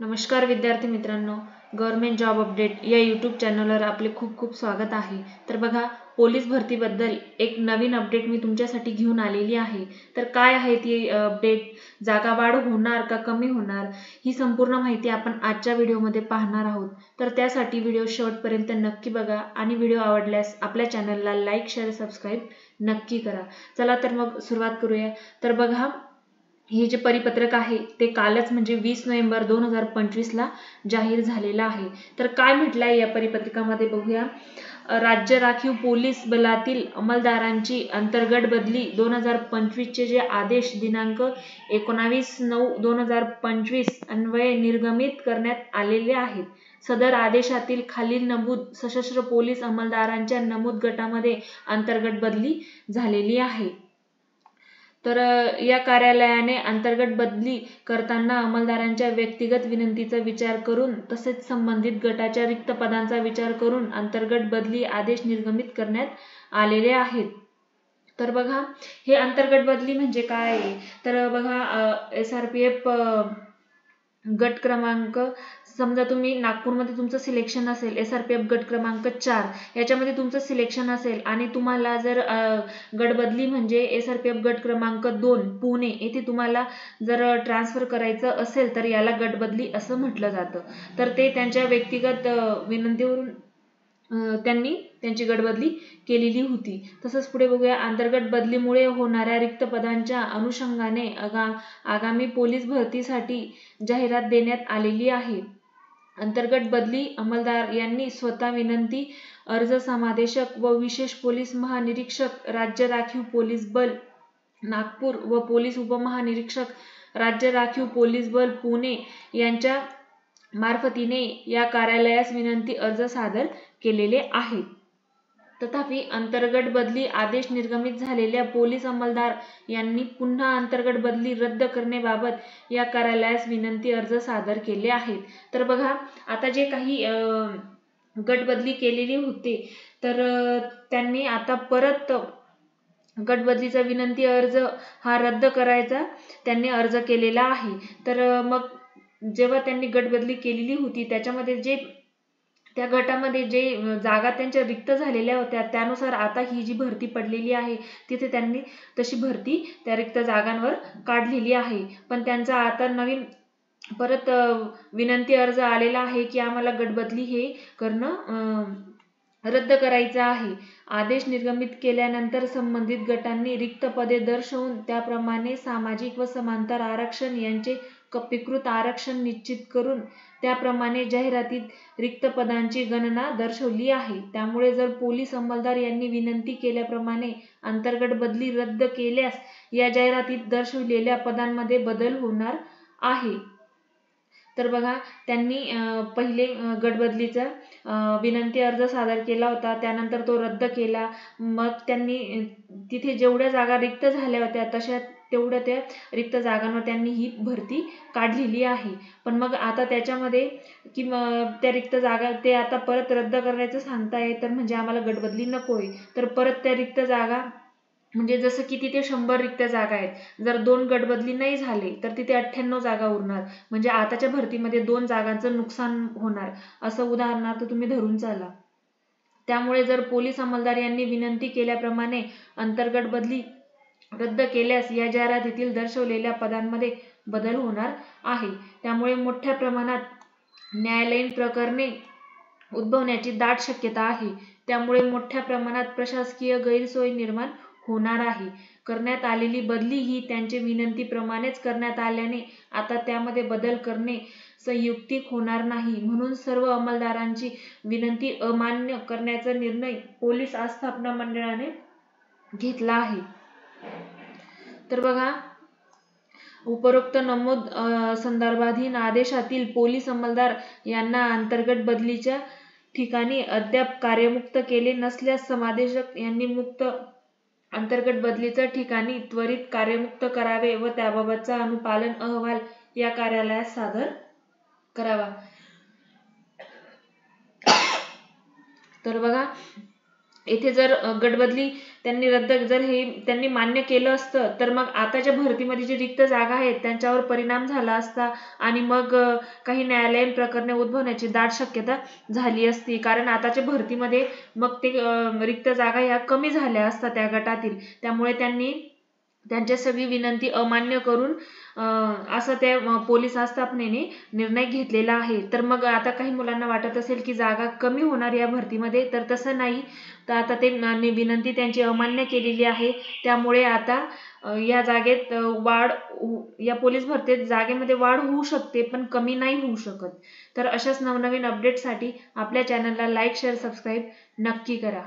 नमस्कार विद्यार्थी मित्रांनो, गव्हर्नमेंट जॉब अपडेट या यूट्यूब चॅनलवर आपले खूप खूप स्वागत आहे। तर बघा, पोलीस भरतीबद्दल एक नवीन अपडेट मी तुमच्यासाठी घेऊन आलेली आहे। तर काय आहे ती अपडेट, जागा वाढ होणार का कमी होणार, ही संपूर्ण माहिती आपण आजच्या व्हिडिओमध्ये पाहणार आहोत। तर त्यासाठी व्हिडिओ शेवटपर्यंत नक्की बघा आणि व्हिडिओ आवडल्यास आपल्या चॅनलला लाईक, शेअर, सबस्क्राईब नक्की करा। चला तर मग सुरुवात करूया। तर बघा, हे जे परिपत्रक आहे ते कालच म्हणजे 20 नोव्हेंबर 2025 ला जाहीर झालेलं आहे। तर काय म्हटलं आहे या परिपत्रकामध्ये बघूया। राज्य राखीव पोलीस बलातील अंमलदारांची अंतर्गत बदली 2025 चे जे आदेश दिनांक 19/9/2025 अन्वये निर्गमित करण्यात आलेले आहेत। सदर आदेशातील खालील नमूद सशस्त्र पोलीस अंमलदारांच्या नमूद गटामध्ये अंतर्गत बदली झालेली आहे। तर या कार्यालयाने अंतर्गत बदली करताना अंमलदारांच्या व्यक्तिगत विनंतीचा विचार करून तसेच संबंधित गटाच्या रिक्त पदांचा विचार करून अंतर्गत बदली आदेश निर्गमित करण्यात आलेले आहेत। तर बघा, हे अंतर्गत बदली म्हणजे काय आहे? तर बघा, SRPF गट क्रमांक, समजा तुम्ही नागपूरमध्ये तुमचं सिलेक्शन असेल, SRPF गट क्रमांक 4 याच्यामध्ये तुमचं सिलेक्शन असेल आणि तुम्हाला जर गटबदली म्हणजे SRPF गट क्रमांक 2 पुणे येथे तुम्हाला जर ट्रान्सफर करायचं असेल तर याला गटबदली असं म्हटलं जातं। तर ते त्यांच्या व्यक्तिगत विनंतीवरून त्यांनी त्यांची गटबदली केलेली होती। तसंच पुढे बघूया, अंतर्गत बदलीमुळे होणाऱ्या रिक्त पदांच्या अनुषंगाने आगामी पोलीस भरतीसाठी जाहिरात देण्यात आलेली आहे। अंतर्गत बदली अंमलदार यांनी स्वतः विनंती अर्ज समादेशक व विशेष पोलीस महानिरीक्षक राज्य राखीव पोलीस बल नागपूर व पोलीस उपमहानिरीक्षक राज्य राखीव पोलीस बल पुणे यांच्या मार्फतीने या कार्यालयास विनंती अर्ज सादर केलेले आहेत। तथापि अंतर्गत बदली आदेश निर्गमित झालेल्या पोलीस अंमलदार यांनी पुन्हा अंतर्गत बदली रद्द करण्याबाबत या कार्यालयास विनंती अर्ज सादर केले आहेत। तर बघा, आता जे काही गटबदली केलेली होती तर त्यांनी आता परत गटबदलीचा विनंती अर्ज हा रद्द करायचा त्यांनी अर्ज केलेला आहे। तर मग जेव्हा त्यांनी गटबदली केलेली होती त्याच्यामध्ये जे त्या गटामध्ये जे जागा त्यांच्या रिक्त झालेल्या होत्या त्यानुसार आता ही जी भरती पडलेली आहे तिथे त्यांनी तशी भरती त्या रिक्त जागांवर काढलेली आहे। पण त्यांचा आता नवीन परत विनंती अर्ज आलेला आहे की आम्हाला गटबदली हे करणं रद्द करायचं आहे। आदेश निर्गमित केल्यानंतर संबंधित गटांनी रिक्त पदे दर्शवून त्याप्रमाणे सामाजिक व समांतर आरक्षण यांचे कप्पीकृत आरक्षण निश्चित करून त्याप्रमाणे जाहिरातीत रिक्त पदांची गणना दर्शवली आहे। त्यामुळे जर पोलीस अंमलदार यांनी विनंती केल्याप्रमाणे अंतर्गत बदली रद्द केल्यास या जाहिरातीत दर्शवलेल्या पदांमध्ये बदल होणार आहे। तर बघा, त्यांनी पहिले गटबदलीचा विनंती अर्ज सादर केला होता, त्यानंतर तो रद्द केला। मग त्यांनी तिथे जेवढ्या जागा रिक्त झाल्या होत्या तशा तेवढ्या त्या रिक्त जागांवर त्यांनी ही भरती काढलेली आहे। पण मग आता त्याच्यामध्ये की त्या रिक्त जागा ते आता परत रद्द करायचं सांगताय, तर म्हणजे आम्हाला गटबदली नकोय। तर परत त्या रिक्त जागा म्हणजे जसं की तिथे 100 रिक्त जागा आहेत, जर 2 गटबदली नाही झाले तर तिथे 98 जागा उरणार, म्हणजे आताच्या भरतीमध्ये 2 जागांचं नुकसान होणार असं उदाहरणार्थ तुम्ही धरून चाला। त्यामुळे जर पोलीस अंमलदार यांनी विनंती केल्याप्रमाणे अंतर्गत बदली रद्द केल्यास या जाहिरातीतील दर्शवलेल्या पदांमध्ये बदल होणार आहे। त्यामुळे मोठ्या प्रमाणात न्यायालयीन प्रकरणे उद्भवण्याची दाट शक्यता आहे। त्यामुळे मोठ्या प्रमाणात प्रशासकीय गैरसोय निर्माण होणार आहे। करण्यात आलेली बदली ही त्यांच्या विनंतीप्रमाणेच करण्यात आल्याने आता त्यामध्ये बदल करणे संयुक्तिक होणार नाही, म्हणून सर्व अंमलदारांची विनंती अमान्य करण्याचा निर्णय पोलीस आस्थापना मंडळाने घेतला आहे। तर बघा, उपरोक्त नमूद संदर्भाधीन आदेशातील पोलीस अंमलदार यांना अंतर्गत बदलीच्या ठिकाणी अद्याप कार्यमुक्त केले नसल्यास समादेशक यांनी मुक्त अंतर्गत बदलीच्या ठिकाणी त्वरित कार्यमुक्त करावे व त्याबाबतचा अनुपालन अहवाल या कार्यालयास सादर करावा। तर बघा, येथे जर गटबदली त्यांनी त्यांनी मान्य केलं असतं तर मग आताच्या भरतीमध्ये जी रिक्त जागा आहेत त्यांच्यावर परिणाम झाला असता आणि मग काही न्यायालयीन प्रकरणे उद्भवण्याची दाट शक्यता झाली असती, कारण आताच्या भरतीमध्ये मग ते रिक्त जागा ह्या कमी झाल्या असतात त्या गटातील. त्यामुळे त्यांनी त्यांच्या सगळी विनंती अमान्य करून असं त्या पोलीस आस्थापनेने निर्णय घेतलेला आहे. तर मग आता काही मुलांना वाटत असेल की जागा कमी होणार या भरतीमध्ये, तर तसं नाही. तर आता ते विनंती त्यांची अमान्य केलेली आहे. त्यामुळे आता या जागेत या पोलीस भरतीत जागेमध्ये वाढ होऊ शकते पण कमी नाही होऊ शकत. तर अशाच नवनवीन अपडेटसाठी आपल्या चॅनलला लाईक, शेअर, सबस्क्राईब नक्की करा.